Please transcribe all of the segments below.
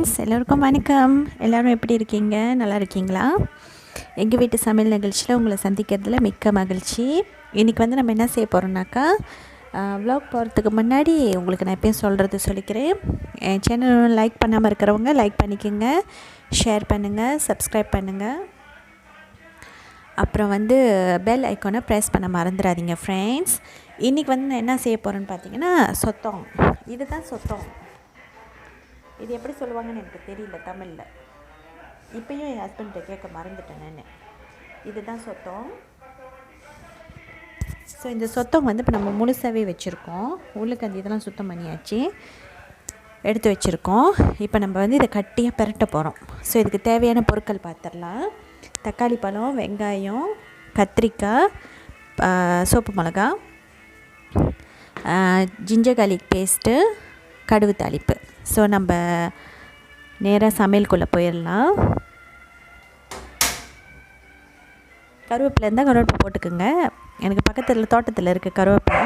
Friends, எல்லோருக்கும் வணக்கம். எல்லோரும் எப்படி இருக்கீங்க? நல்லா இருக்கீங்களா? எங்கள் வீட்டு சமையல் நிகழ்ச்சியில் உங்களை சந்திக்கிறதுல மிக்க மகிழ்ச்சி. இன்றைக்கி வந்து நம்ம என்ன செய்ய போகிறோம்னாக்கா, வ்ளாக் போகிறதுக்கு முன்னாடி உங்களுக்கு நான் எப்பயும் சொல்லிக்கிறேன். என் சேனல் லைக் பண்ணாமல் இருக்கிறவங்க லைக் பண்ணிக்கோங்க, ஷேர் பண்ணுங்கள், சப்ஸ்கிரைப் பண்ணுங்கள். அப்புறம் வந்து பெல் ஐக்கானை ப்ரெஸ் பண்ண மறந்துடாதீங்க ஃப்ரெண்ட்ஸ். இன்றைக்கி வந்து நான் என்ன செய்ய போகிறேன்னு பார்த்தீங்கன்னா, சொத்தம். இதுதான் சொத்தம். இது எப்படி சொல்லுவாங்கன்னு எனக்கு தெரியல தமிழில். இப்போயும் என் ஹஸ்பண்ட்டை கேட்க மறந்துட்டேன் நான். இதுதான் சொத்தம். ஸோ இந்த சொத்தம் வந்து இப்போ நம்ம முழுசாகவே வச்சுருக்கோம். உள்ளுக்கு அந்த இதெல்லாம் சுத்தம் பண்ணியாச்சு, எடுத்து வச்சுருக்கோம். இப்போ நம்ம வந்து இதை கட்டியாக பெரட்ட போகிறோம். ஸோ இதுக்கு தேவையான பொருட்கள் பார்த்துடலாம். தக்காளி பழம், வெங்காயம், கத்திரிக்காய், சோப்பு மிளகா, ஜிஞ்சர் கார்லிக் பேஸ்ட்டு, கடுகு தாளிப்பு. ஸோ நம்ம நேராக சமையலுக்குள்ளே போயிடலாம். கருவேப்பிலை இருந்தால் கருவேப்பிலை போட்டுக்குங்க. எனக்கு பக்கத்தில் தோட்டத்தில் இருக்குது கருவேப்பிலை,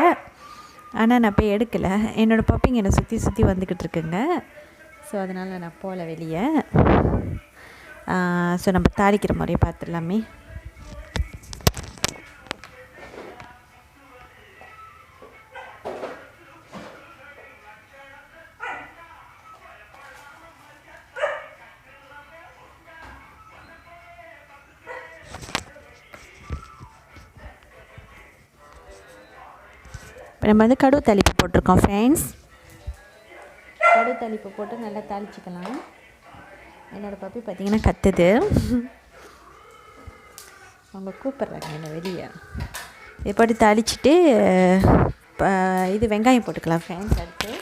ஆனால் நான் போய் எடுக்கலை. என்னோடய பப்பிங்க என்னை சுற்றி சுற்றி வந்துக்கிட்டு இருக்குங்க. ஸோ அதனால் நான் போகல வெளியே. ஸோ நம்ம தாளிக்கிற முறையை பார்த்துடலாமே. இப்போ நம்ம வந்து கடுகு தாளிப்பு போட்டிருக்கோம் ஃப்ரெண்ட்ஸ். கடுகு தாளிப்பு போட்டு நல்லா தாளிச்சிக்கலாம். என்னோடய பப்பி பார்த்திங்கன்னா கத்துது, அவங்க கூப்பிட்றாங்க என்னை வெளியே. இதை போட்டு தாளிச்சிட்டு இது வெங்காயம் போட்டுக்கலாம் ஃப்ரெண்ட்ஸ். அடுத்து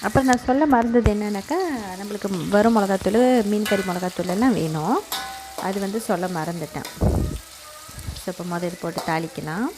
அப்புறம் நான் சொல்ல மறந்தது என்னன்னாக்கா, நம்மளுக்கு வரும் மிளகாத்தூள், மீன் கறி மிளகாத்தூள் எல்லாம் வேணும். அது வந்து சொல்ல மறந்துட்டேன். ஸோ இப்போ இது போட்டு தாளிக்கலாம்.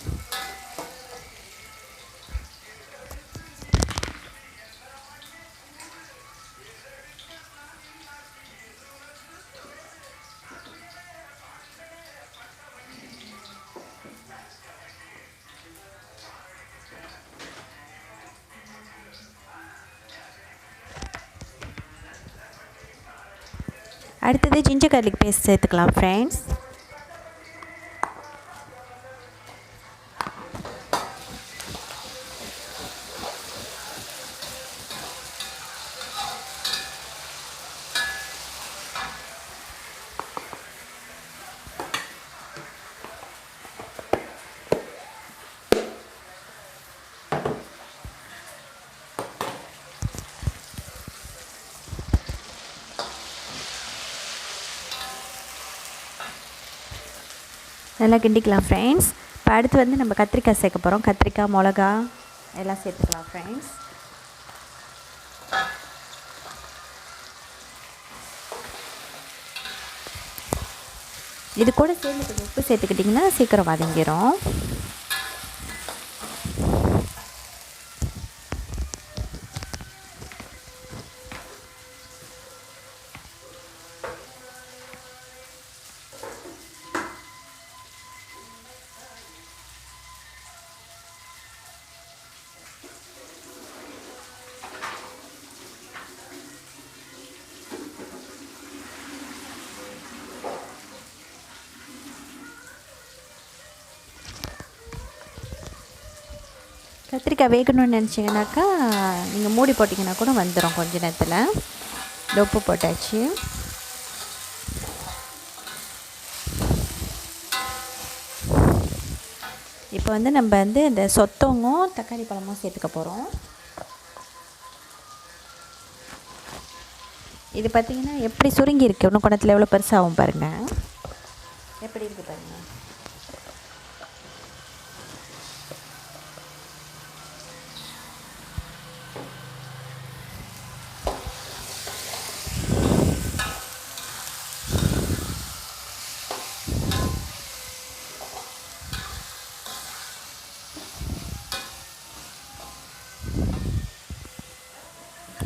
அடுத்தது ஜிஞ்சர் கார்லிக் பேஸ்ட் சேர்த்துக்கலாம் ஃப்ரெண்ட்ஸ். நல்லா கிண்டிக்கலாம் ஃப்ரெண்ட்ஸ். இப்போ அடுத்து வந்து நம்ம கத்திரிக்காய் சேர்க்க போகிறோம். கத்திரிக்காய், மிளகா எல்லாம் சேர்த்துக்கலாம் ஃப்ரெண்ட்ஸ். இது கூட சேர்ந்து கொஞ்சம் உப்பு சேர்த்துக்கிட்டிங்கன்னா சீக்கிரம் வதங்கிடும். கத்திரிக்காய் வேகணும்னு நினச்சிங்கனாக்கா நீங்கள் மூடி போட்டிங்கன்னா கூட வந்துடும் கொஞ்ச நேரத்தில். உப்பு போட்டாச்சு. இப்போ வந்து நம்ம வந்து இந்த சொத்தமும் தக்காளி பழமும் சேர்த்துக்க போகிறோம். இது பார்த்திங்கன்னா எப்படி சுருங்கி இருக்குது, இன்னும் குடத்தில் எவ்வளோ பெருசாகும் பாருங்கள். எப்படி இருக்குது பாருங்கள்.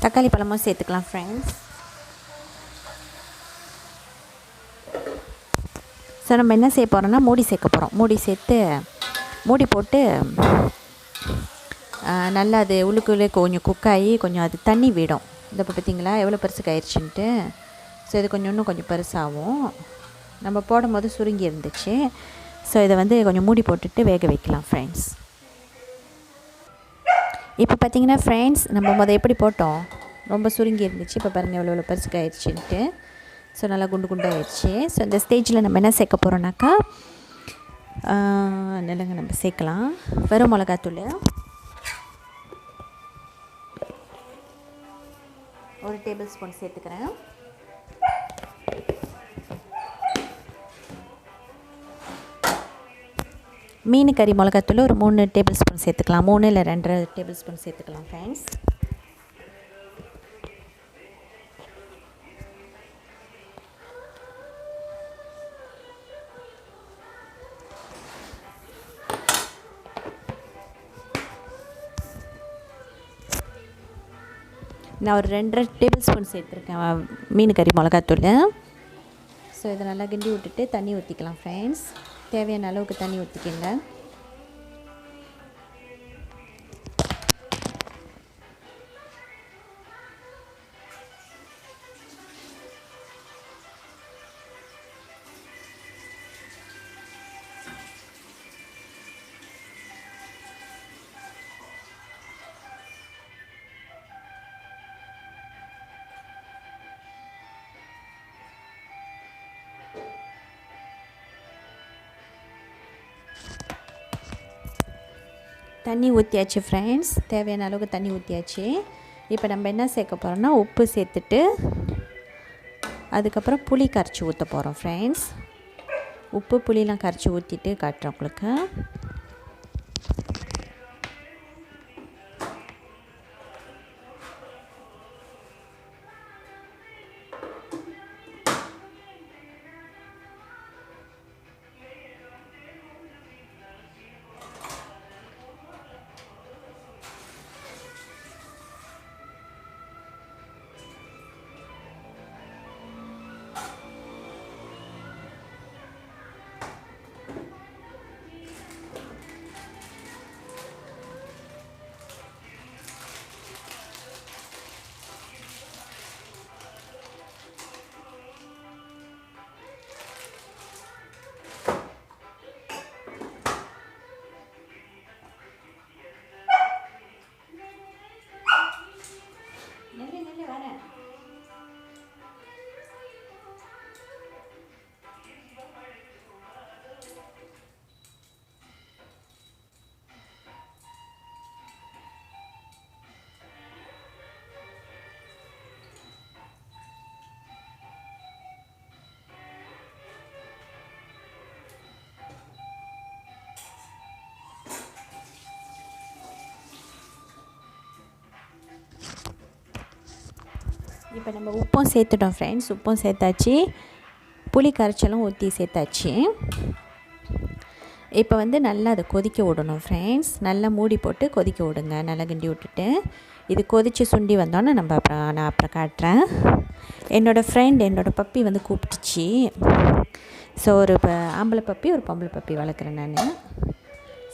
தக்காளி பழமும் சேர்த்துக்கலாம் ஃப்ரெண்ட்ஸ். ஸோ நம்ம என்ன செய்ய போகிறோன்னா மூடி சேர்க்க போகிறோம். மூடி சேர்த்து மூடி போட்டு நல்லா அது உள்ளுக்குள்ளே கொஞ்சம் குக்காகி கொஞ்சம் அது தண்ணி விடும். இந்த இப்போ பார்த்திங்களா எவ்வளோ பெருசுக்கு ஆயிடுச்சுன்ட்டு. ஸோ இது இன்னும் கொஞ்சம் பெருசாகும். நம்ம போடும் போது சுருங்கி இருந்துச்சு. ஸோ இதை வந்து கொஞ்சம் மூடி போட்டுட்டு வேக வைக்கலாம் ஃப்ரெண்ட்ஸ். இப்போ பார்த்திங்கன்னா ஃப்ரெண்ட்ஸ் நம்ம எப்படி போட்டோம், ரொம்ப சுருங்கி இருந்துச்சு. இப்போ பாருங்கள் எவ்வளோ பெருசுக்கு ஆயிடுச்சுன்ட்டு. ஸோ நல்லா குண்டு குண்டாகிடுச்சு. ஸோ இந்த ஸ்டேஜில் நம்ம என்ன சேர்க்க போகிறோம்னாக்கா நிலங்க நம்ம சேர்க்கலாம். வெறும் மிளகாத்தூள் 1 டேபிள் ஸ்பூன் சேர்த்துக்கிறேன். மீன் கறி மிளகாத்தூள் ஒரு 3 டேபிள் ஸ்பூன் சேர்த்துக்கலாம். 3 இல்லை 2 டேபிள் ஸ்பூன் சேர்த்துக்கலாம் ஃப்ரெண்ட்ஸ். நான் ஒரு 2.5 டேபிள் ஸ்பூன் சேர்த்துருக்கேன் மீன் கறி மிளகாத்தூள். ஸோ இதை நல்லா கிண்டி விட்டுட்டு தண்ணி ஊற்றிக்கலாம் ஃப்ரெண்ட்ஸ். தேவையான அளவுக்கு தண்ணி ஊற்றிக்கங்க. தண்ணி ஊற்றியாச்சு ஃப்ரெண்ட்ஸ். தேவையான அளவுக்கு தண்ணி ஊற்றியாச்சு. இப்போ நம்ம என்ன சேர்க்க போகிறோம்னா உப்பு சேர்த்துட்டு அதுக்கப்புறம் புளி கரைச்சி ஊற்ற போகிறோம் ஃப்ரெண்ட்ஸ். உப்பு புளிலாம் கரைச்சி ஊற்றிட்டு காட்டுறேன் உங்களுக்கு. இப்போ நம்ம உப்பும் சேர்த்துட்டோம் ஃப்ரெண்ட்ஸ். உப்பும் சேர்த்தாச்சு, புளி கரைச்சலும் ஊற்றி சேர்த்தாச்சு. இப்போ வந்து நல்லா அதை கொதிக்க விடணும் ஃப்ரெண்ட்ஸ். நல்லா மூடி போட்டு கொதிக்க விடுங்க. நல்லா கிண்டி விட்டுட்டு இது கொதித்து சுண்டி வந்தோன்னே நான் அப்புறம் காட்டுறேன். என்னோடய பப்பி வந்து கூப்பிட்டுச்சு. ஸோ ஒரு ஆம்பளை பப்பி ஒரு பொம்பளை பப்பி வளர்க்குறேன் நான்.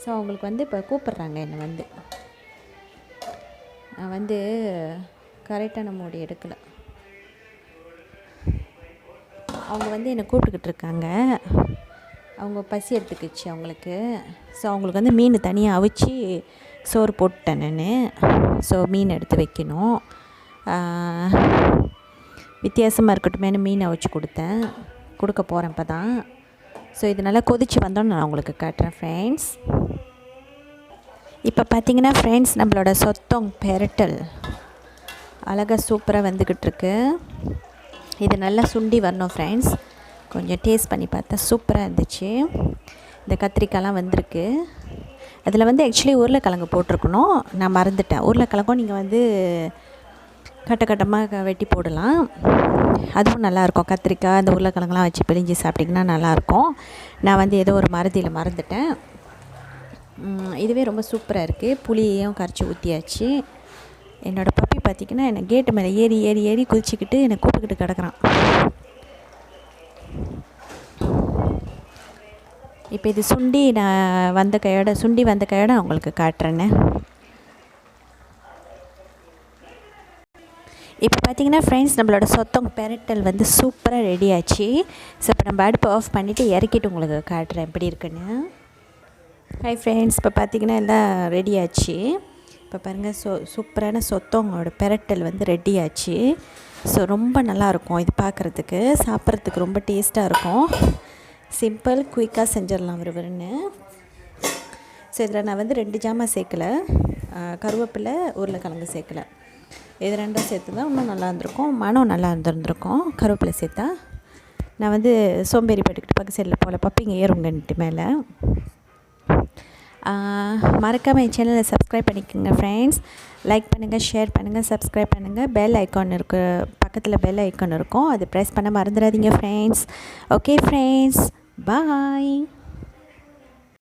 ஸோ அவங்களுக்கு வந்து இப்போ கூப்பிட்றாங்க என்னை. நான் வந்து கரெக்டான மூடி எடுக்கலை. அவங்க வந்து என்னை கூப்பிட்டுக்கிட்டு இருக்காங்க. அவங்க பசி எடுத்துக்கிச்சு அவங்களுக்கு. ஸோ அவங்களுக்கு வந்து மீன் தனியாக அவிச்சு சோறு போட்டுட்டேன் நான். ஸோ மீன் எடுத்து வைக்கணும். வித்தியாசமாக இருக்கட்டுமேனு மீன் அவிச்சு கொடுக்க போகிறேன் இப்போ தான். ஸோ இது நல்லா கொதித்து வந்தோன்னு நான் உங்களுக்கு காட்டுறேன் ஃப்ரெண்ட்ஸ். இப்போ பார்த்திங்கன்னா ஃப்ரெண்ட்ஸ் நம்மளோட சொத்தம் பெரட்டல் அழகாக சூப்பராக வந்துக்கிட்டுருக்கு. இது நல்லா சுண்டி வரணும் ஃப்ரெண்ட்ஸ். கொஞ்சம் டேஸ்ட் பண்ணி பார்த்தா சூப்பராக இருந்துச்சு. இந்த கத்திரிக்காய்லாம் வந்திருக்கு. அதில் வந்து ஆக்சுவலி உருளைக்கிழங்கு போட்டிருக்கணும், நான் மறந்துட்டேன். உருளைக்கிழங்கும் நீங்கள் வந்து கட்டமாக வெட்டி போடலாம், அதுவும் நல்லாயிருக்கும். கத்திரிக்காய் அந்த உருளைக்கிழங்குலாம் வச்சு பிழிஞ்சு சாப்பிட்டிங்கன்னா நல்லாயிருக்கும். நான் வந்து ஏதோ ஒரு மறதியில் மறந்துட்டேன். இதுவே ரொம்ப சூப்பராக இருக்குது. புளியையும் கரைச்சி ஊற்றியாச்சு. என்னோடய பப்பி பார்த்திங்கன்னா என்னை கேட்டு மேலே ஏறி குதிச்சுக்கிட்டு என்னை கூப்பிட்டுக்கிட்டு கிடக்குறான். இப்போ இது சுண்டி நான் வந்த கையோட நான் உங்களுக்கு காட்டுறேன்னு. இப்போ பார்த்தீங்கன்னா ஃப்ரெண்ட்ஸ், நம்மளோட சொத்தம் பெரட்டல் வந்து சூப்பராக ரெடி ஆச்சு. ஸோ இப்போ நம்ம அடுப்பு ஆஃப் பண்ணிவிட்டு இறக்கிட்டு உங்களுக்கு காட்டுறேன் எப்படி இருக்குன்னு. ஹாய் ஃப்ரெண்ட்ஸ், இப்போ பார்த்தீங்கன்னா எல்லாம் ரெடி ஆச்சு. இப்போ பாருங்கள், சூப்பரான சொத்தவங்களோட பெரட்டல் வந்து ரெடி ஆச்சு. ஸோ ரொம்ப நல்லாயிருக்கும் இது பார்க்குறதுக்கு, சாப்பிட்றதுக்கு ரொம்ப டேஸ்ட்டாக இருக்கும். சிம்பிள், குயிக்காக செஞ்சிடலாம் விறுவிறுன்னு. ஸோ இதில் நான் வந்து 2 ஜாமான் சேர்க்கலை, கருவேப்பிலை உருளைக்கிழங்கு சேர்க்கலை. இது 2 சேர்த்து தான் இன்னும் நல்லா இருந்திருக்கும், மனம் நல்லா இருந்திருக்கும். கருவேப்பிலை சேர்த்தா நான் வந்து சோம்பேறி பட்டுக்கிட்டு பக்கம் சைடில் போகல, பப்பிங்க ஏறுங்கன்ட்டு மேலே. மறக்காமல் என் சேனலை சப்ஸ்கிரைப் பண்ணிக்கோங்க ஃப்ரெண்ட்ஸ். லைக் பண்ணுங்கள், ஷேர் பண்ணுங்கள், சப்ஸ்கிரைப் பண்ணுங்கள். பெல் ஐக்கான் இருக்குது, பக்கத்தில் பெல் ஐக்கான் இருக்கும், அது ப்ரெஸ் பண்ண மறந்துடாதீங்க ஃப்ரெண்ட்ஸ். ஓகே ஃப்ரெண்ட்ஸ், பாய்.